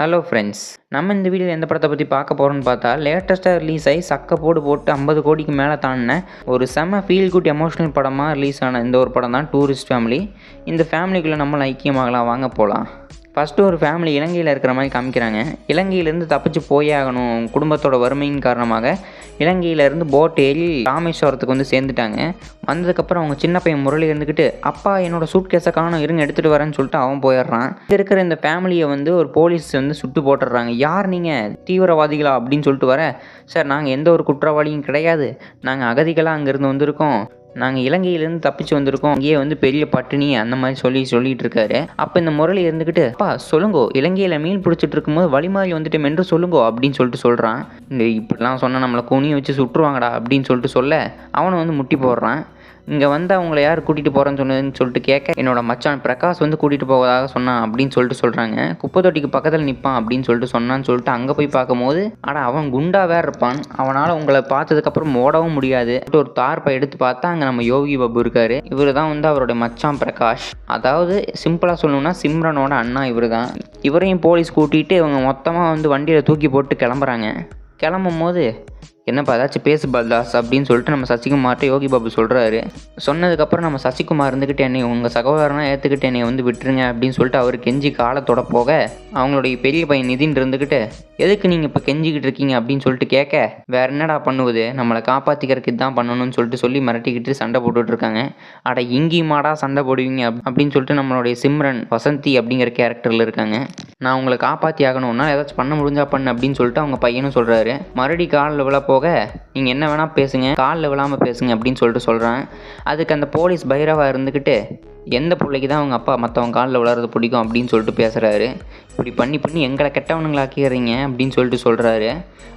Hello friends, நம்ம இந்த வீடியோவில் எந்த படத்தை பற்றி பார்க்க போகிறோம்னு பார்த்தா, லேட்டஸ்ட்டாக ரிலீஸ் ஆகி சக்கப்போடு போட்டு 50 கோடிக்கு மேலே தாண்டின ஒரு செம ஃபீல் குட் எமோஷனல் படமாக ரிலீஸ் ஆன இந்த ஒரு படம் தான் டூரிஸ்ட் ஃபேமிலி. இந்த ஃபேமிலிக்குள்ளே நம்மளும் ஐக்கியமாகலாம், வாங்க போகலாம். ஃபஸ்ட்டு ஒரு ஃபேமிலி இலங்கையில் இருக்கிற மாதிரி காமிக்கிறாங்க. இலங்கையிலேருந்து தப்பிச்சு போயே ஆகணும், குடும்பத்தோட வறுமையின் காரணமாக இலங்கையிலேருந்து போட் ஏறி ராமேஸ்வரத்துக்கு வந்து சேர்ந்துட்டாங்க. வந்ததுக்கப்புறம் அவங்க சின்ன பையன் முரளி இருந்துக்கிட்டு, அப்பா என்னோட சூட் கேஸை காணும், இருங்க எடுத்துகிட்டு வரேன்னு சொல்லிட்டு அவன் போயிடுறான். இங்கே இருக்கிற இந்த ஃபேமிலியை வந்து ஒரு போலீஸ் வந்து சுட்டு போட்டுடுறாங்க. யார் நீங்கள், தீவிரவாதிகளா அப்படின்னு சொல்லிட்டு வர, சார் நாங்கள் எந்த ஒரு குற்றவாளியும் கிடையாது, நாங்கள் அகதிகளாக அங்கேருந்து வந்திருக்கோம், நாங்கள் இலங்கையிலேருந்து தப்பிச்சு வந்திருக்கோம், இங்கேயே வந்து பெரிய பட்டினி அந்த மாதிரி சொல்லிட்டு இருக்காரு. அப்போ இந்த முரளி இருந்துக்கிட்டு, அப்பா சொல்லுங்கோ, இலங்கையில் மீன் பிடிச்சிட்டு இருக்கும்போது வழிமாறி வந்துட்டு மென்று சொல்லுங்கோ அப்படின்னு சொல்லிட்டு சொல்கிறான். இந்த இப்படிலாம் சொன்னால் நம்மளை குனியை வச்சு சுட்டுருவாங்கடா அப்படின்னு சொல்லிட்டு சொல்ல அவனை வந்து முட்டி போடுறான். இங்கே வந்து அவங்கள யார் கூட்டிகிட்டு போகிறேன்னு சொன்னதுன்னு சொல்லிட்டு கேட்க, என்னோட மச்சான் பிரகாஷ் வந்து கூட்டிகிட்டு போவதாக சொன்னான் அப்படின்னு சொல்லிட்டு சொல்கிறாங்க. குப்பை தொட்டிக்கு பக்கத்தில் நிற்பான் அப்படின்னு சொல்லிட்டு சொன்னான்னு சொல்லிட்டு அங்கே போய் பார்க்கும்போது, ஆனால் அவன் குண்டா வேறு இருப்பான், அவனால் உங்களை பார்த்ததுக்கப்புறம் ஓடவும் முடியாது. ஒரு தார்ப்பை எடுத்து பார்த்தா அங்கே நம்ம யோகி பாபு இருக்கார். இவர் தான் வந்து அவரோட மச்சான் பிரகாஷ். அதாவது சிம்பிளாக சொல்லணும்னா சிம்ரனோட அண்ணா இவர் தான். இவரையும் போலீஸ் கூட்டிகிட்டு இவங்க மொத்தமாக வந்து வண்டியில் தூக்கி போட்டு கிளம்புறாங்க. கிளம்பும் போது, என்னப்பா ஏதாச்சும் பேசு பல்தாஸ் அப்படின்னு சொல்லிட்டு நம்ம சசிகுமார்கிட்ட யோகி பாபு சொல்கிறாரு. சொன்னதுக்கப்புறம் நம்ம சசிகுமார் இருந்துக்கிட்டு, என்னை உங்கள் சகோதரனா ஏற்றுக்கிட்டு என்னை வந்து விட்டுருங்க அப்படின்னு சொல்லிட்டு அவர் கெஞ்சி காலத்தோட போக, அவங்களுடைய பெரிய பையன் நிதின் இருந்துக்கிட்டு, எதுக்கு நீங்கள் இப்போ கெஞ்சிக்கிட்டு இருக்கீங்க அப்படின்னு சொல்லிட்டு கேட்க, வேற என்னடா பண்ணுவது, நம்மளை காப்பாற்றிக்கிறதுக்கு இதுதான் பண்ணணும்னு சொல்லிட்டு சொல்லி மிரட்டிக்கிட்டு சண்டை போட்டுட்டு இருக்காங்க. அட இங்கேயுமாடா சண்டை போடுவீங்க அப்படின்னு சொல்லிட்டு நம்மளுடைய சிம்ரன் வசந்தி அப்படிங்கிற கேரக்டரில் இருக்காங்க. நான் உங்களை காப்பாற்றி ஆகணும்னா ஏதாச்சும் பண்ண முடிஞ்சா பண்ணு அப்படின்னு சொல்லிட்டு அவங்க பையனும் சொல்கிறாரு. மறுபடி காலில் விழ போக, நீங்கள் என்ன வேணால் பேசுங்க, காலில் விழாமல் பேசுங்க அப்படின்னு சொல்லிட்டு சொல்கிறேன். அதுக்கு அந்த போலீஸ் பைரவா இருந்துக்கிட்டு, எந்த பிள்ளைக்கு தான் அவங்க அப்பா மற்றவங்க காலில் விளாட்றது பிடிக்கும் அப்படின்னு சொல்லிட்டு பேசுகிறாரு. இப்படி பண்ணி எங்களை கெட்டவனுங்களாக்கிறீங்க அப்படின்னு சொல்லிட்டு சொல்கிறாரு.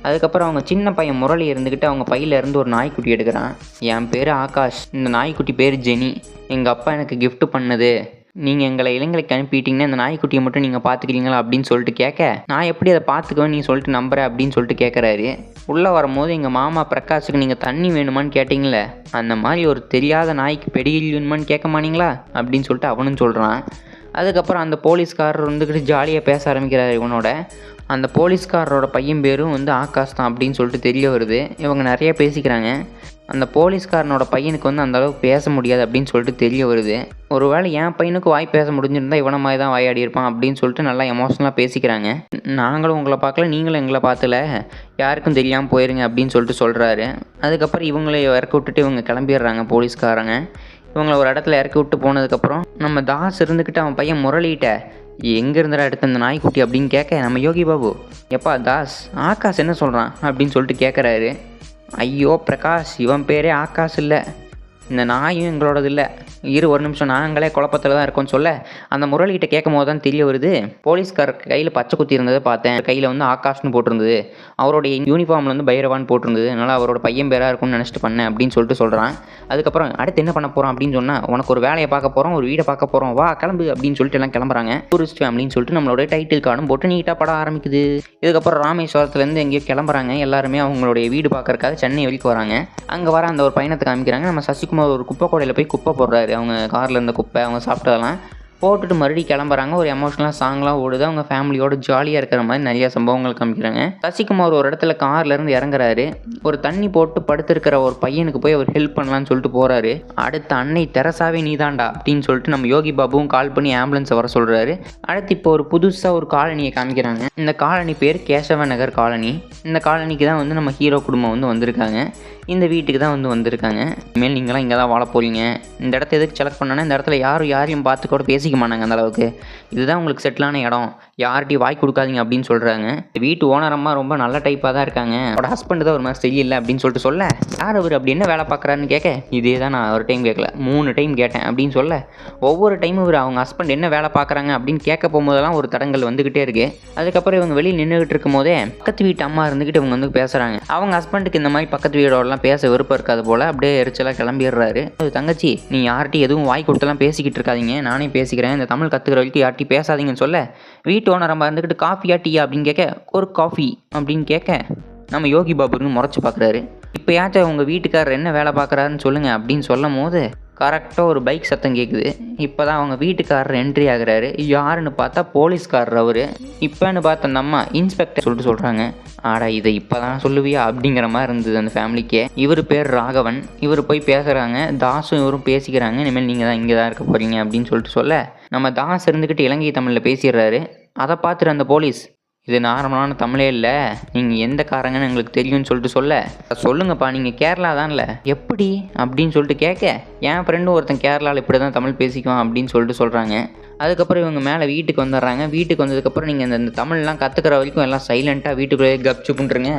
அதுக்கப்புறம் அவங்க சின்ன பையன் முரளி இருந்துக்கிட்டு அவங்க பையில இருந்து ஒரு நாய்க்குட்டி எடுக்கிறான். என் பேர் ஆகாஷ், இந்த நாய்க்குட்டி பேர் ஜெனி, எங்கள் அப்பா எனக்கு கிஃப்ட் பண்ணது, நீங்கள் எங்களை இலங்கைக்கு அனுப்பிட்டீங்கன்னா இந்த நாய்க்குட்டியை மட்டும் நீங்கள் பார்த்துக்கிறீங்களா அப்படின்னு சொல்லிட்டு கேட்க, நான் எப்படி அதை பார்த்துக்குவேன் நீ சொல்லிட்டு நம்புறேன் அப்படின்னு சொல்லிட்டு கேட்குறாரு. உள்ளே வரும்போது எங்கள் மாமா பிரகாஷுக்கு நீங்கள் தண்ணி வேணுமான்னு கேட்டிங்களே, அந்த மாதிரி ஒரு தெரியாத நாய்க்கு பெடிகிரி வேணுமான்னு கேட்க மாட்டீங்களா அப்படின்னு சொல்லிட்டு அவனும் சொல்கிறான். அதுக்கப்புறம் அந்த போலீஸ்காரர் வந்துக்கிட்டு ஜாலியாக பேச ஆரம்பிக்கிறார் இவனோட. அந்த போலீஸ்காரரோட பையன் பேரும் வந்து ஆகாஷ் தான் அப்படின்னு சொல்லிட்டு தெரிய வருது. இவங்க நிறைய பேசிக்கிறாங்க. அந்த போலீஸ்காரனோட பையனுக்கு வந்து அந்தளவுக்கு பேச முடியாது அப்படின்னு சொல்லிட்டு தெரிய வருது. ஒருவேளை என் பையனுக்கு வாய் பேச முடிஞ்சிருந்தால் இவனை மாதிரி தான் வாயாடி இருப்பான் அப்படின்னு சொல்லிட்டு நல்லா எமோஷனலாக பேசிக்கிறாங்க. நாங்களும் உங்களை பார்க்கல, நீங்களும் எங்களை பார்த்துல, யாருக்கும் தெரியாமல் போயிருங்க அப்படின்னு சொல்லிட்டு சொல்கிறாரு. அதுக்கப்புறம் இவங்களை இறக்கி விட்டுட்டு இவங்க கிளம்பிடுறாங்க போலீஸ்காரங்க. இவங்களை ஒரு இடத்துல இறக்கி விட்டு போனதுக்கப்புறம் நம்ம தாஸ் இருந்துக்கிட்டு அவன் பையன் முரளிகிட்ட, எங்கே இருந்தா எடுத்த அந்த நாய்க்குட்டி அப்படின்னு கேட்க, நம்ம யோகி பாபு, எப்பா தாஸ் ஆகாஷ் என்ன சொல்கிறான் அப்படின்னு சொல்லிட்டு கேட்குறாரு. ஐயோ பிரகாஷ், இவன் பேரே ஆகாஷ் இல்லை, இந்த நாயும் எங்களோடது இல்லை, ஒரு நிமிஷம் நாங்களே குழப்பத்தில் தான் இருக்கோம்னு சொல்ல, அந்த முரளிகிட்ட கேட்கும் போது தான் தெரிய வருது, போலீஸ்கார கையில் பச்சை குத்தி இருந்ததை பார்த்தேன், கையில் வந்து ஆகாஷ்னு போட்டிருந்தது, அவருடைய யூனிஃபார்மில் வந்து பைரவான்னு போட்டிருந்தது, அதனால் அவரோட பையன் பேராக இருக்கும்னு நினச்சிட்டு பண்ணேன் அப்படின்னு சொல்லிட்டு சொல்கிறான். அதுக்கப்புறம் அடுத்து என்ன பண்ண போகிறோம் அப்படின்னு சொன்னால், உனக்கு ஒரு வேலையை பார்க்க போகிறோம், ஒரு வீடை பார்க்க போகிறோம், வா கிளம்பு அப்படின்னு சொல்லிட்டு எல்லாம் கிளம்புறாங்க. டூரிஸ்ட் ஃபேமிலின்னு சொல்லிட்டு நம்மளோட டைட்டில் கார்டும் போட்டு நீட்டாக படம் ஆரம்பிக்குது. இதுக்கப்புறம் ராமேஸ்வரத்துலேருந்து எங்கேயோ கிளம்புறாங்க. எல்லாருமே அவங்களுடைய வீடு பார்க்கறதுக்காக சென்னை வரைக்கும் வராங்க. அங்கே வர அந்த ஒரு பயணத்தை காமிக்கிறாங்க. நம்ம சசிகுமார் ஒரு குப்பை கூடையில் போய் குப்பை போடுறாரு. அவங்க காரில் இருந்த குப்பை அவங்க சாப்பிட்டதெல்லாம் போட்டுட்டு மறுபடியும் கிளம்புறாங்க. ஒரு எமோஷனலாக சாங்லாம் ஓடுது. அவங்க ஃபேமிலியோட ஜாலியாக இருக்கிற மாதிரி நிறைய சம்பவங்கள் காமிக்கிறாங்க. சசிகுமார் ஒரு இடத்துல கார்லேருந்து இறங்குறாரு. ஒரு தண்ணி போட்டு படுத்திருக்கிற ஒரு பையனுக்கு போய் அவர் ஹெல்ப் பண்ணலான்னு சொல்லிட்டு போகிறாரு. அடுத்த அன்னை தெரசாவே நீதாண்டா அப்படின்னு சொல்லிட்டு நம்ம யோகி பாபுவும் கால் பண்ணி ஆம்புலன்ஸை வர சொல்கிறாரு. அடுத்து இப்போ ஒரு புதுசாக ஒரு காலனியை காமிக்கிறாங்க. இந்த காலனி பேர் கேசவ நகர் காலனி. இந்த காலனிக்கு தான் வந்து நம்ம ஹீரோ குடும்பம் வந்து வந்திருக்காங்க. இந்த வீட்டுக்கு தான் வந்து வந்திருக்காங்க. இனிமேல் நீங்களாம் இங்கே தான் வாழ போகிறீங்க. இந்த இடத்த எதுக்கு செலக்ட் பண்ணோன்னா, இந்த இடத்துல யாரையும் பார்த்து கூட பேசிக்க மாட்டாங்க அந்தளவுக்கு, இதுதான் உங்களுக்கு செட்டிலான இடம், யார்கிட்டையும் வாய் கொடுக்காதீங்க அப்படின்னு சொல்கிறாங்க. வீட்டு ஓனரம்மா ரொம்ப நல்ல டைப்பாக தான் இருக்காங்க. அவரோட ஹஸ்பண்ட் தான் ஒரு மாதிரி சரியில்லை அப்படின்னு சொல்லிட்டு சொல்ல, யார் அவர் அப்படி என்ன வேலை பார்க்குறாருன்னு கேட்க, இதே தான் நான் ஒரு டைம் கேட்கல 3 டைம் கேட்டேன் அப்படின்னு சொல்ல, ஒவ்வொரு டைமும் இவர் அவங்க ஹஸ்பண்ட் என்ன வேலை பார்க்குறாங்க அப்படின்னு கேட்க போகும்போதெல்லாம் ஒரு தடங்கள் வந்துக்கிட்டே இருக்குது. அதுக்கப்புறம் இவங்க வெளியில் நின்றுக்கிட்டு இருக்கும் போதே பக்கத்து வீட்டு அம்மா இருந்துக்கிட்டு இவங்க வந்து பேசுகிறாங்க. அவங்க ஹஸ்பண்டுக்கு இந்த மாதிரி பக்கத்து வீடோடலாம் பேச விருப்பம் இருக்காது போல், அப்படியே எரிச்சலாக கிளம்பிடுறாரு. தங்கச்சி, நீ யார்கிட்டையும் எதுவும் வாய் கொடுத்தெல்லாம் பேசிக்கிட்டு இருக்காதீங்க, நானே பேசிக்கிறேன், இந்த தமிழ் கற்றுக்கிற வரைக்கும் யார்கிட்டையும் பேசாதீங்கன்னு சொல்ல, வீட்டு ஓனரம்மா இருந்துக்கிட்டு காஃபியா டீயா அப்படின்னு கேட்க, ஒரு காஃபி அப்படின்னு கேட்க, நம்ம யோகி பாபுன்னு முறைச்சி பார்க்குறாரு. இப்போயாச்சும் உங்கள் வீட்டுக்காரர் என்ன வேலை பார்க்குறாருன்னு சொல்லுங்கள் அப்படின்னு சொல்லும் போது கரெக்டாக ஒரு பைக் சத்தம் கேட்குது. இப்போ தான் அவங்க வீட்டுக்காரர் என்ட்ரி ஆகுறாரு. யாருன்னு பார்த்தா போலீஸ்காரர் அவர். இப்போன்னு பார்த்த அந்த அம்மா இன்ஸ்பெக்டர் சொல்கிறாங்க. ஆடா இதை இப்போ தான் சொல்லுவியா அப்படிங்கிற மாதிரி இருந்தது அந்த ஃபேமிலிக்கே. இவர் பேர் ராகவன். இவர் போய் பேசுகிறாங்க. தாஸும் இவரும் பேசிக்கிறாங்க. இனிமேல் நீங்கள் தான் இங்கே தான் இருக்க போகிறீங்க அப்படின்னு சொல்ல நம்ம தாஸ் இருந்துக்கிட்டு இலங்கை தமிழில் பேசிடுறாரு. அதை பார்த்துட்டு அந்த போலீஸ், இது நார்மலான தமிழே இல்லை, நீங்கள் எந்த காரங்கன்னு எங்களுக்கு தெரியும்னு சொல்லுங்கப்பா, நீங்கள் கேரளா தான்ல, எப்படி அப்படின்னு கேட்க, என் ஃப்ரெண்டும் ஒருத்தன் கேரளாவில் இப்படி தான் தமிழ் பேசிக்குவான் அப்படின்னு சொல்கிறாங்க. அதுக்கப்புறம் இவங்க மேலே வீட்டுக்கு வந்துடுறாங்க. வீட்டுக்கு வந்ததுக்கப்புறம் நீங்கள் இந்த தமிழ்லாம் கற்றுக்கிற வரைக்கும் எல்லாம் சைலண்ட்டாக வீட்டுக்குள்ளேயே கப்ச்சு பண்ணுறீங்க.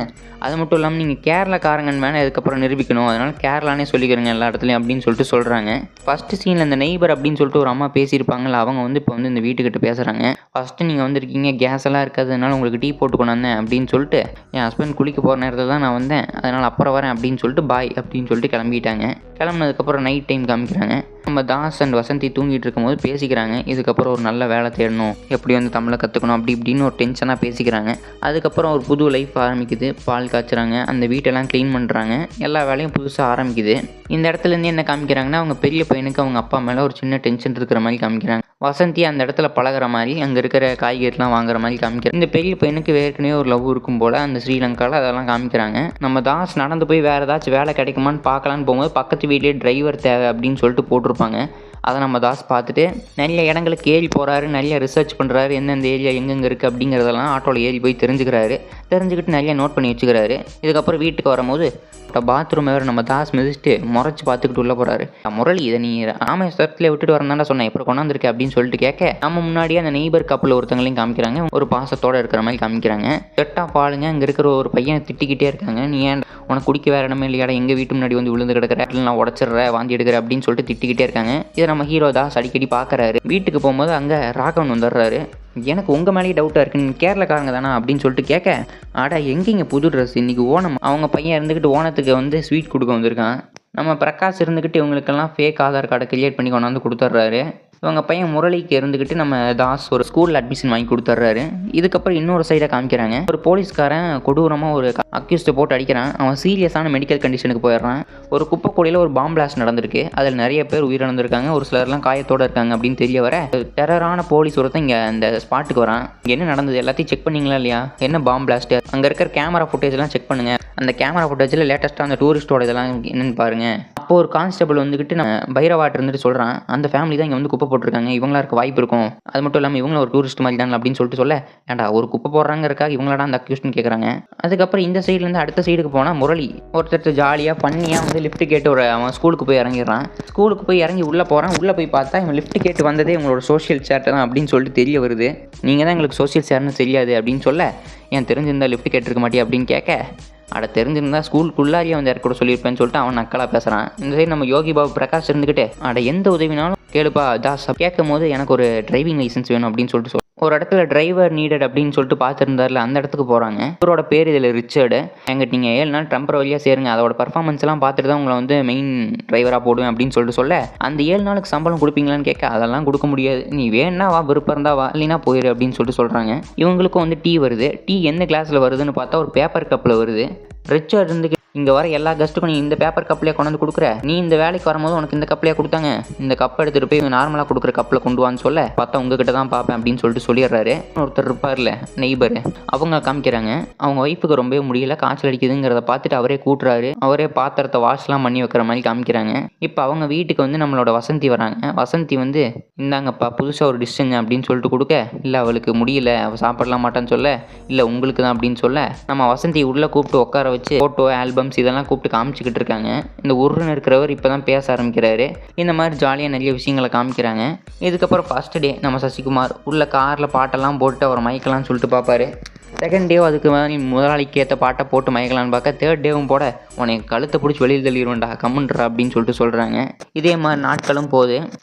அது மட்டும் இல்லாமல் நீங்கள் கேரளாக்காரங்கன்னு மேலே அதுக்கப்புறம் நிரூபிக்கணும், அதனால் கேரளானே சொல்லிக்கிறீங்க எல்லா இடத்துலையும் அப்படின்னு சொல்கிறாங்க. ஃபஸ்ட்டு சீனில் இந்த நெய்பர் அப்படின்னு ஒரு அம்மா பேசியிருப்பாங்கள்ல, அவங்க இப்போ இந்த வீட்டுக்கிட்ட பேசுகிறாங்க. ஃபஸ்ட்டு நீங்கள் வந்திருக்கீங்க, கேஸ் எல்லாம் இருக்காதுனால உங்களுக்கு டீ போட்டு கொண்டாந்தேன் அப்படின்னு என் ஹஸ்பண்ட் குளிக்க போகிற நேரத்தில் தான் நான் வந்தேன், அதனால் அப்புறம் வரேன் அப்படின்னு பாய் அப்படின்னு கிளம்பிட்டாங்க. கிளம்புனதுக்கப்புறம் நைட் டைம் காமிக்கிறாங்க. நம்ம தாஸ் அண்ட் வசந்தி தூங்கிட்டு இருக்கும்போது பேசிக்கிறாங்க. இதுக்கப்புறம் ஒரு நல்ல வேலை தேடணும், எப்படி தமிழை கற்றுக்கணும் அப்படி இப்படின்னு ஒரு டென்ஷனாக பேசிக்கிறாங்க. அதுக்கப்புறம் ஒரு புது லைஃப் ஆரம்பிக்குது. பால் காய்ச்சுறாங்க, அந்த வீட்டெல்லாம் க்ளீன் பண்ணுறாங்க, எல்லா வேலையும் புதுசாக ஆரம்பிக்குது. இந்த இடத்துலேருந்து என்ன காமிக்கிறாங்கன்னா, அவங்க பெரிய பையனுக்கு அவங்க அப்பா மேலே ஒரு சின்ன டென்ஷன் இருக்கிற மாதிரி காமிக்கிறாங்க. வசந்தி அந்த இடத்துல பழகிற மாதிரி, அங்கே இருக்கிற காய்கறிலாம் வாங்குற மாதிரி காமிக்கிறாங்க. இந்த பெரிய பையனுக்கு ஏற்கனவே ஒரு லவ் இருக்கும் போல் அந்த ஸ்ரீலங்காவில், அதெல்லாம் காமிக்கிறாங்க. நம்ம தாஸ் நடந்து போய் வேறு ஏதாச்சும் வேலை கிடைக்குமான்னு பார்க்கலான்னு போகும்போது பக்கத்து வீட்லேயே டிரைவர் தேவை அப்படின்னு போட்டிருப்பாங்க. அதை நம்ம தாஸ் பார்த்துட்டு நிறைய இடங்களுக்கு ஏறி போகிறாரு, நிறைய ரிசர்ச் பண்ணுறாரு, எந்தெந்த ஏரியா எங்கெங்கே இருக்குது அப்படிங்கிறதெல்லாம் ஆட்டோவில் ஏறி போய் தெரிஞ்சுக்கிட்டு நிறைய நோட் பண்ணி வச்சுக்கிறாரு. இதுக்கப்புறம் வீட்டுக்கு வரும்போது பாத்ரூம் வேறு நம்ம தாஸ் மிதிச்சுட்டு முறைச்சி பார்த்துக்கிட்டு உள்ளே போகிறாரு. முரளி, இதை நீ ராமேஸ்வரத்தில் விட்டுட்டு வரந்தாண்டா சொன்னேன், இப்போ கொண்டாந்துருக்கேன் அப்படின்னு கேட்க, நம்ம முன்னாடியே அந்த நெய்பர் கப்பில் ஒருத்தங்களையும் காமிக்கிறாங்க. ஒரு பாசத்தோடு இருக்கிற மாதிரி காமிக்கிறாங்க. செட்டாக பாலுங்க, அங்கே இருக்கிற ஒரு பையனை திட்டிக்கிட்டே இருக்காங்க. நீ ஏன் உனக்கு குடிக்க வேறு இடமே இல்லையாடா, எங்கள் வீட்டு முன்னாடி விழுந்து கிடக்கிற, நான் உடச்சிட்ற, வாந்தி எடுக்கிற அப்படின்னு திட்டிக்கிட்டே இருக்காங்க. இதை நம்ம ஹீரோ தாஸ் அடிக்கடி பார்க்குறாரு. வீட்டுக்கு போகும்போது அங்கே ராகவன் வந்துடுறாரு. எனக்கு உங்கள் மேலேயே டவுட்டாக இருக்குது, நீங்கள் கேரளக்காரங்க தானா அப்படின்னு கேட்க, ஆடா எங்கேங்க புது ட்ரெஸ், இன்றைக்கி ஓணம், அவங்க பையன் இருந்துக்கிட்டு ஓணத்துக்கு ஸ்வீட் கொடுக்க வந்திருக்கான். நம்ம பிரகாஷ் இருந்துக்கிட்டு இவங்களுக்கெல்லாம் ஃபேக் ஆதார் கார்டை கிரியேட் பண்ணி கொண்டாந்து கொடுத்துட்றாரு. இவங்க பையன் முரளிக்கு இருந்துக்கிட்டு நம்ம தாஸ் ஒரு ஸ்கூலில் அட்மிஷன் வாங்கி கொடுத்துட்றாரு. இதுக்கப்புறம் இன்னொரு சைடை காமிக்கிறாங்க. ஒரு போலீஸ்காரன் கொடூரமாக ஒரு அக்யூஸ்ட்டை போட்டு அடிக்கிறான். அவன் சீரியஸான மெடிக்கல் கண்டிஷனுக்கு போயிடுறான். ஒரு குப்பைக்கூடையில் ஒரு பாம் பிளாஸ்ட் நடந்திருக்கு. அதில் நிறைய பேர் உயிரிழந்திருக்காங்க, ஒரு சிலர்லாம் காயத்தோடு இருக்காங்க அப்படின்னு தெரிய வர டெரரான போலீஸ் ஒருத்தன் இங்கே அந்த ஸ்பாட்டுக்கு வரான். இங்கே என்ன நடந்தது எல்லாத்தையும் செக் பண்ணிங்களா இல்லையா, என்ன பாம் பிளாஸ்ட்டு, அங்கே இருக்கிற கேமரா ஃபுட்டேஜ்லாம் செக் பண்ணுங்கள், அந்த கேமரா ஃபுட்டேஜில் லேட்டஸ்ட்டாக அந்த டூரிஸ்ட்டோட இதெல்லாம் என்னென்னு பாருங்கள். அப்போது ஒரு கான்ஸ்டபிள் வந்துக்கிட்டு நான் பைரவாட் இருந்துட்டு சொல்கிறான், அந்த ஃபேமிலி தான் இங்கே குப்பை போட்டிருக்காங்க, இவங்களா இருக்க வாய்ப்பு இருக்கும், அது மட்டும் இல்லாமல் இவங்களும் ஒரு டூரிஸ்ட் மாதிரி தான் அப்படின்னு சொல்ல, ஏன்டா ஒரு குப்பை போடுறாங்கிறக்கா இவங்களாடா அந்த அக்யூஸ்ட்னு கேட்குறாங்க. அதுக்கப்புறம் இந்த சைட்லேருந்து அடுத்த சைடுக்கு போனால் முரளி ஒருத்தர் ஜாலியாக பண்ணியாக லிஃப்ட் கேட்டு அவன் ஸ்கூலுக்கு போய் இறங்கிடுறான். ஸ்கூலுக்கு போய் இறங்கி உள்ளே போகிறான். உள்ளே போய் பார்த்தா இவன் லிஃப்ட் கேட்டு வந்ததே இவங்களோட சோஷியல் சேட்டை தான் அப்படின்னு தெரிய வருது. நீங்கள் தான் எங்களுக்கு சோஷியல் சேர்னு தெரியாது அப்படின்னு ஏன் தெரிஞ்சிருந்தால் லிஃப்ட் கேட்டிருக்க மாட்டே அப்படின்னு கேட்க, அட தெரிஞ்சிருந்தா ஸ்கூலுக்குள்ளாரியே வந்து யார் கூட சொல்லியிருப்பேன்னு அவன் நக்கலாக பேசுகிறான். இந்த சைடு நம்ம யோகி பாபு பிரகாஷ் இருந்துக்கிட்டு, அட எந்த உதவினாலும் கேளுப்பா தாஸ், கேட்கும் போது எனக்கு ஒரு டிரைவிங் லைசன்ஸ் வேணும் அப்படின்னு ஒரு இடத்துல டிரைவர் நீடட் அப்படின்னு பார்த்துருந்தார்ல, அந்த இடத்துக்கு போகிறாங்க. இவரோட பேர் இதில் ரிச்சர்டு. எங்கிட்ட நீங்கள் 7 நாள் டெம்பரவரியாக சேருங்க, அதோட பர்ஃபார்மன்ஸ்லாம் பார்த்துட்டு தான் உங்களை மெயின் டிரைவராக போடுவேன் அப்படின்னு சொல்ல, அந்த 7 நாளுக்கு சம்பளம் கொடுப்பீங்களான்னு கேட்க, அதெல்லாம் கொடுக்க முடியாது, நீ வேணா வா, விருப்பம் இருந்தா வா, இல்லைனா போயிரு அப்படின்னு சொல்கிறாங்க. இவங்களுக்கும் டீ வருது. டீ எந்த கிளாஸில் வருதுன்னு பார்த்தா ஒரு பேப்பர் கப்பில் வருது. ரிச்சர்ட் இருந்து, இங்கே வர எல்லா கெஸ்ட்டுக்கும் நீ இந்த பேப்பர் கப்லேயே கொண்டாந்து கொடுக்குற, நீ இந்த வேலைக்கு வரும்போது உனக்கு இந்த கப்லேயே கொடுத்தாங்க, இந்த கப்பை எடுத்துகிட்டு போய் நார்மலாக கொடுக்குற கப்பில் கொண்டு வான்னு சொல்ல, பார்த்தா உங்ககிட்ட தான் பார்ப்பேன் அப்படின்னு சொல்லிடுறாரு. ஒருத்தர் இருப்பார்ல நெய்பர், அவங்க காமிக்கிறாங்க. அவங்க ஒய்ஃபுக்கு ரொம்பவே முடியல, காய்ச்சல் அடிக்குதுங்கிறத பார்த்துட்டு அவரே கூட்டுறாரு. அவரே பாத்திரத்தை வாஷ்லாம் பண்ணி வைக்கிற மாதிரி காமிக்கிறாங்க. இப்போ அவங்க வீட்டுக்கு நம்மளோட வசந்தி வராங்க. வசந்தி இந்தாங்கப்பா புதுசாக ஒரு டிஷ்ஷுங்க அப்படின்னு கொடுக்க, இல்லை அவளுக்கு முடியல, அவள் சாப்பிடலாம் மாட்டான்னு சொல்ல, இல்லை உங்களுக்கு தான் அப்படின்னு சொல்ல, நம்ம வசந்தி உள்ளே கூப்பிட்டு உட்கார வச்சு ஃபோட்டோ ஆல்பம்ஸ் இதெல்லாம் கூப்பிட்டு காமிச்சிக்கிட்டு இருக்காங்க. இந்த உருன்னு இருக்கிறவர் இப்போ தான் பேச ஆரம்பிக்கிறாரு. இந்த மாதிரி ஜாலியாக நிறைய விஷயங்களை காமிக்கிறாங்க. இதுக்கப்புறம் ஃபர்ஸ்ட் டே நம்ம சசிகுமார் உள்ள காரில் பாட்டெல்லாம் போட்டு அவர் மயக்கலாம்னு பார்ப்பாரு. செகண்ட் டேவும் அதுக்கு முதலாளிக்கு ஏற்ற பாட்டை போட்டு மயக்கலான்னு பார்க்க, தேர்ட் டேவும் போட உனக்கு கழுத்தை பிடிச்சி வெளியில் தள்ளிடுவேன்டா கம்முன்றா அப்படின்னு சொல்கிறாங்க. இதே மாதிரி நாட்களும் போது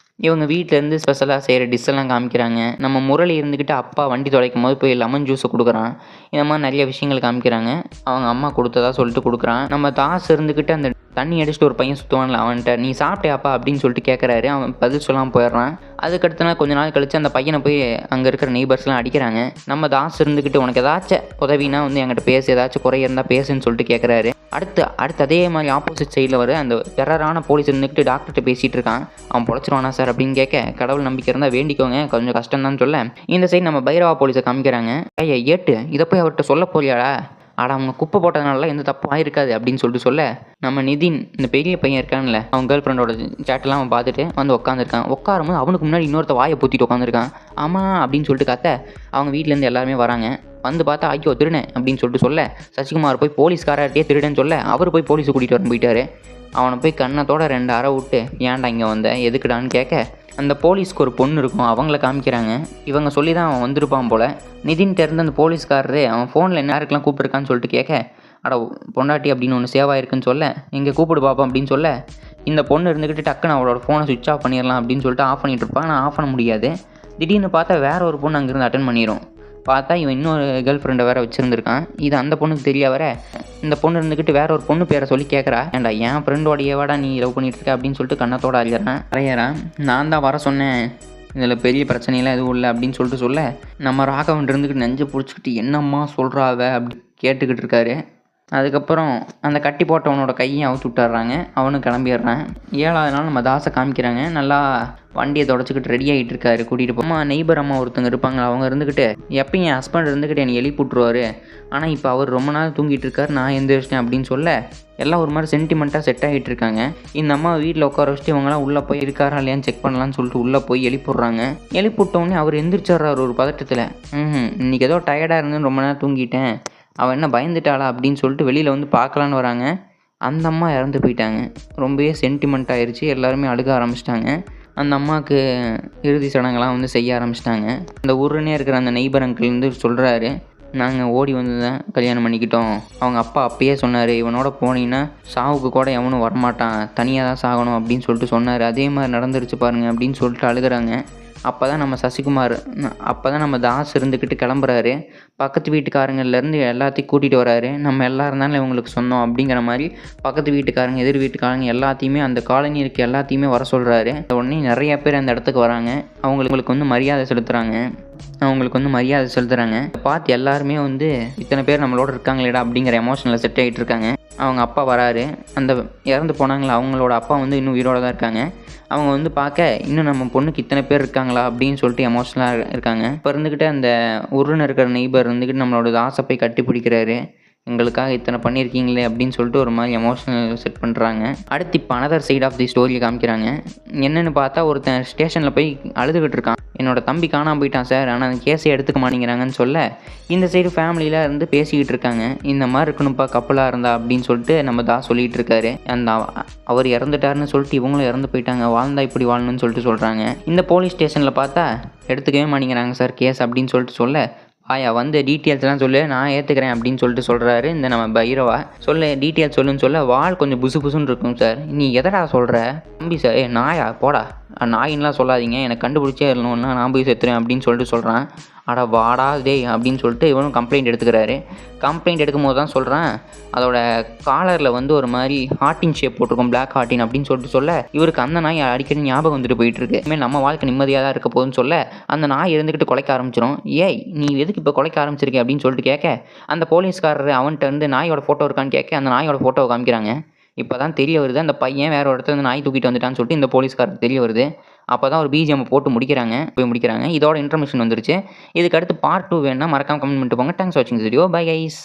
இவங்க வீட்டிலேருந்து ஸ்பெஷலாக செய்கிற டிஷ்ஷெல்லாம் காமிக்கிறாங்க. நம்ம முரளி இருந்துக்கிட்டு அப்பா வண்டி துடைக்கும் போது போய் லெமன் ஜூஸை கொடுக்குறான். இந்த மாதிரி நிறைய விஷயங்கள் காமிக்கிறாங்க. அவங்க அம்மா கொடுத்ததா கொடுக்குறான். நம்ம தாஸ் இருந்துக்கிட்டு அந்த தண்ணி அடிச்சுட்டு ஒரு பையன் சுற்றுவான்ல, அவன்கிட்ட நீ சாப்பிட்டியாப்பா அப்படின்னு கேட்குறாரு. அவன் பதில் சொல்லாமல் போயிடுறான். அதுக்கடுத்து கொஞ்ச நாள் கழித்து அந்த பையனை போய் அங்கே இருக்கிற நெய்பர்ஸ்லாம் அடிக்கிறாங்க. நம்ம தாஸ் இருந்துக்கிட்டு உனக்கு ஏதாச்சும் உதவினா என்கிட்ட பேசு, ஏதாச்சும் குறை இருந்தால் பேசுன்னு கேட்குறாரு. அடுத்து அதே மாதிரி ஆப்போசிட் சைடில் வர அந்த டெரரான போலீஸ் இருந்துக்கிட்டு டாக்டர்கிட்ட பேசிகிட்டு இருக்கான். அவன் பொழைச்சிருவானா சார் அப்படின்னு கேட்க, கடவுள் நம்பிக்கை இருந்தால் வேண்டிக்கோங்க, கொஞ்சம் கஷ்டம் தான் சொல்ல, இந்த சைடு நம்ம பைரவா போலீஸை காமிக்கிறாங்க. ஐயா ஏட்டு இதை போய் அவர்கிட்ட சொல்ல போறியாடா, ஆடா அவங்க குப்பை போட்டதுனால எந்த தப்பும் ஆயிருக்காது அப்படின்னு சொல்லிட்டு சொல்ல, நம்ம நிதின் இந்த பெரிய பையன் இருக்கான்ல, அவன் கேர்ள் ஃப்ரெண்டோட சேட்டெல்லாம் அவன் பார்த்துட்டு வந்து உட்காந்துருக்கான். உட்காரும்போது அவனுக்கு முன்னாடி இன்னொருத்த வாயை பூத்திட்டு உட்காந்துருக்கான். ஆமாம் அப்படின்னு சொல்லிட்டு கத்த, அவங்க வீட்டிலேருந்து எல்லாருமே வராங்க. வந்து பார்த்தா ஐயோ திருடன் அப்படின்னு சொல்லிட்டு சொல்ல, சசிகுமார் போய் போலீஸ்காரர்கிட்டே திருடன்னு சொல்ல, அவர் போய் போலீஸை கூட்டிகிட்டு வர போயிட்டாரு. அவனை போய் கண்ணத்தோட 2 அறை விட்டு, ஏன்டா இங்கே வந்த எதுக்குடான்னு கேட்க, அந்த போலீஸ்க்கு ஒரு பொண்ணு இருக்கும், அவங்கள காமிக்கிறாங்க. இவங்க சொல்லி தான் அவன் வந்திருப்பான் போல். நிதின்கிட்ட இருந்து அந்த போலீஸ்காரரு அவன் ஃபோனில் என்ன யாருக்கெல்லாம் கூப்பிட்ருக்கான்னு சொல்லிட்டு கேட்க, அட பொண்டாட்டி அப்படின்னு ஒன்று சேவ் ஆயிருக்குன்னு சொல்ல, இங்கே கூப்பிடு பார்ப்போம் அப்படின்னு சொல்ல, இந்த பொண்ணு இருந்துக்கிட்டு டக்குன்னு அவளோட ஃபோனை சுவிட்ச் ஆஃப் பண்ணிடலாம் அப்படின்னு சொல்லிட்டு ஆஃப் பண்ணிகிட்டு இருப்பான். ஆனால் ஆஃப் பண்ண முடியாது. திடீர்னு பார்த்தா வேற ஒரு பொண்ணு அங்கேருந்து அட்டன் பண்ணிடும். பார்த்தா இவன் இன்னொரு கேர்ள் ஃப்ரெண்டை வேறு வச்சுருந்துருக்கான். இது அந்த பொண்ணுக்கு தெரிய வர, இந்த பொண்ணு இருந்துக்கிட்டு வேற ஒரு பொண்ணு பேரை சொல்லி கேட்குறா, ஏன்டா என் ஃப்ரெண்டோடையவாடா நீ லவ் பண்ணிட்டு இருக்க அப்படின்னு சொல்லிட்டு கண்ணத்தோட அறையறான். நான் தான் வர சொன்னேன், இதில் பெரிய பிரச்சனையெல்லாம் எதுவும் இல்லை அப்படின்னு சொல்லிட்டு சொல்ல, நம்ம ராகவன் இருந்துக்கிட்டு நெஞ்சை பிடிச்சிக்கிட்டு என்னம்மா சொல்கிறாவ அப்படி கேட்டுக்கிட்டு இருக்காரு. அதுக்கப்புறம் அந்த கட்டி போட்டவனோட கையும் அவுத்து விட்டுறாங்க. அவனும் கிளம்பிடுறான். 7வது நாள் நம்ம தாஸை காமிக்கிறாங்க. நல்லா வண்டியை தொடச்சிக்கிட்டு ரெடி ஆகிட்டு இருக்காரு. கூட்டிகிட்டு போமா நெய்பர் அம்மா ஒருத்தங்க இருப்பாங்க. அவங்க இருந்துக்கிட்டு எப்பயும் என் ஹஸ்பண்ட் இருந்துக்கிட்டு என்னை எழுப்பிவிட்ருவாரு, ஆனால் இப்போ அவர் ரொம்ப நாள் தூங்கிட்டு இருக்காரு, நான் எந்திரிச்சிட்டேன் அப்படின்னு சொல்ல, எல்லாம் ஒரு மாதிரி சென்டிமெண்ட்டாக செட் ஆகிட்டு இருக்காங்க. இந்த அம்மா வீட்டில் உட்கார வச்சுட்டு இவங்களாம் உள்ளே போய் இருக்காரா இல்லையான்னு செக் பண்ணலான்னு சொல்லிட்டு உள்ளே போய் எழுப்பிவிட்றாங்க. எழுப்பிவிட்டோடனே அவர் எந்திரிச்சிட்றாரு ஒரு பதட்டத்தில். இன்றைக்கி ஏதோ டயர்டாக இருந்துன்னு ரொம்ப நேரம் தூங்கிட்டேன், அவன் என்ன பயந்துட்டாளா அப்படின்னு சொல்லிட்டு வெளியில் வந்து பார்க்கலான்னு வராங்க. அந்த அம்மா இறந்து போயிட்டாங்க. ரொம்பவே சென்டிமெண்ட் ஆயிடுச்சு. எல்லாருமே அழுக ஆரம்பிச்சிட்டாங்க. அந்த அம்மாவுக்கு இறுதி சடங்கெல்லாம் வந்து செய்ய ஆரம்பிச்சிட்டாங்க. அந்த ஊருன்னே இருக்கிற அந்த நெய்பர் அங்கிள் வந்து சொல்கிறாரு, நாங்கள் ஓடி வந்து தான் கல்யாணம் பண்ணிக்கிட்டோம். அவங்க அப்பா அப்பயே சொன்னார், இவனோட போனீங்கன்னா சாவுக்கு கூட எவனும் வரமாட்டான், தனியாக தான் சாகணும் அப்படின்னு சொல்லிட்டு சொன்னார். அதே மாதிரி நடந்துருச்சு பாருங்கள் அப்படின்னு சொல்லிட்டு அழுகிறாங்க. அப்போ தான் நம்ம சசிகுமார், அப்போ தான் நம்ம தாஸ் இருந்துக்கிட்டு கிளம்புறாரு. பக்கத்து வீட்டுக்காரங்கள்லேருந்து எல்லாத்தையும் கூட்டிகிட்டு வராரு. நம்ம எல்லாரும் தானே இவங்களுக்கு சொன்னோம் அப்படிங்கிற மாதிரி பக்கத்து வீட்டுக்காரங்க எதிர் வீட்டுக்காரங்க எல்லாத்தையுமே, அந்த காலனி இருக்க எல்லாத்தையுமே வர சொல்கிறாரு. உடனே நிறைய பேர் அந்த இடத்துக்கு வராங்க. அவங்களுக்கு வந்து மரியாதை செலுத்துகிறாங்க. பார்த்து எல்லாருமே வந்து இத்தனை பேர் நம்மளோட இருக்காங்களேடா அப்படிங்கிற எமோஷனில் செட் ஆகிட்டு இருக்காங்க. அவங்க அப்பா வராரு. அந்த இறந்து போனாங்களா அவங்களோட அப்பா வந்து இன்னும் உயிரோடு தான் இருக்காங்க. அவங்க வந்து பார்க்க, இன்னும் நம்ம பொண்ணுக்கு இத்தனை பேர் இருக்காங்களா அப்படின்னு சொல்லிட்டு எமோஷனலாக இருக்காங்க. இப்போ இருந்துக்கிட்டு அந்த உருன்னு இருக்கிற நெய்பர் இருந்துக்கிட்டு நம்மளோட ஆசை போய் கட்டி பிடிக்கிறாரு. எங்களுக்காக இத்தனை பண்ணியிருக்கீங்களே அப்படின்னு சொல்லிட்டு ஒரு மாதிரி எமோஷனல் செட் பண்ணுறாங்க. அடுத்து இப்போ அனதர் சைட் ஆஃப் தி ஸ்டோரியை காமிக்கிறாங்க. என்னென்னு பார்த்தா ஒருத்தன் ஸ்டேஷனில் போய் அழுதுகிட்டு இருக்கான். என்னோட தம்பி காணாமல் போயிட்டான் சார், ஆனால் அந்த கேஸை எடுத்துக்க மாட்டேங்கிறாங்கன்னு சொல்ல, இந்த சைடு ஃபேமிலியில் இருந்து பேசிக்கிட்டு இருக்காங்க. இந்த மாதிரி இருக்கணும்ப்பா கப்பலாக இருந்தா அப்படின்னு சொல்லிட்டு நம்ம தான் சொல்லிகிட்டு இருக்காரு. அவர் இறந்துட்டாருன்னு சொல்லிட்டு இவங்களும் இறந்து போயிட்டாங்க, வாழ்ந்தா இப்படி வாழணும்னு சொல்லிட்டு சொல்கிறாங்க. இந்த போலீஸ் ஸ்டேஷனில் பார்த்தா எடுத்துக்கவே மாட்டேங்கிறாங்க சார் கேஸ் அப்படின்னு சொல்லிட்டு சொல்ல, ஆயா வந்து டீட்டெயில்ஸ்லாம் சொல்லு, நான் ஏற்றுக்கிறேன் அப்படின்னு சொல்லிட்டு சொல்கிறாரு இந்த நம்ம பைரவா. சொல்ல டீட்டெயில்ஸ் சொல்லுன்னு சொல்ல, வால் கொஞ்சம் புசுன்னு இருக்கும் சார். நீ எதடா சொல்கிற தம்பி சார், நாயா போடா, நாயின்லாம் சொல்லாதீங்க, எனக்கு கண்டுபிடிச்சே இல்லைன்னா நான் போய் செத்துறேன் அப்படின்னு சொல்லிட்டு சொல்கிறான். அட வாடா டேய் அப்படின்னு சொல்லிட்டு இவனும் கம்ப்ளைண்ட் எடுத்துக்கிறாரு. கம்ப்ளைண்ட் எடுக்கும்போது தான் சொல்கிறான், அதோட காலரில் வந்து ஒரு மாதிரி ஹார்ட்டின் ஷேப் போட்டிருக்கும், பிளாக் ஹார்ட்டின் அப்படின்னு சொல்லிட்டு சொல்ல, இவருக்கு அந்த நாய் அடிக்கடி ஞாபகம் வந்துட்டு போயிட்டுருக்கு. இனிமேல் நம்ம வாழ்க்கை நிம்மதியாக தான் இருக்க போகுதுன்னு சொல்ல, அந்த நாய் இருந்துக்கிட்டு குலைக்க ஆரம்பிச்சிடும். ஏய் நீ எதுக்கு இப்போ குலைக்க ஆரம்பிச்சிருக்கே அப்படின்னு சொல்லிட்டு கேட்க, அந்த போலீஸ்காரர் அவன்கிட்ட வந்து நாயோட ஃபோட்டோ இருக்கான்னு கேட்க, அந்த நாயோட ஃபோட்டோவை காமிக்கிறாங்க. இப்போ தான் தெரிய வருது அந்த பையன் வேறு ஒரு இடத்துல நாய் தூக்கிட்டு வந்துட்டான்னு சொல்லிட்டு இந்த போலீஸ்காரருக்கு தெரிய வருது. அப்போ தான் ஒரு பிஜிஎம் போட்டு முடிக்கிறாங்க. இதோட இன்ஃபர்மேஷன் வந்துருச்சு. இதுக்கு அடுத்து பார்ட் 2 வேணுன்னா மறக்காம கமெண்ட் பண்ணிட்டு போங்க. தேங்க்ஸ் வாட்சிங் வீடியோ. Bye guys.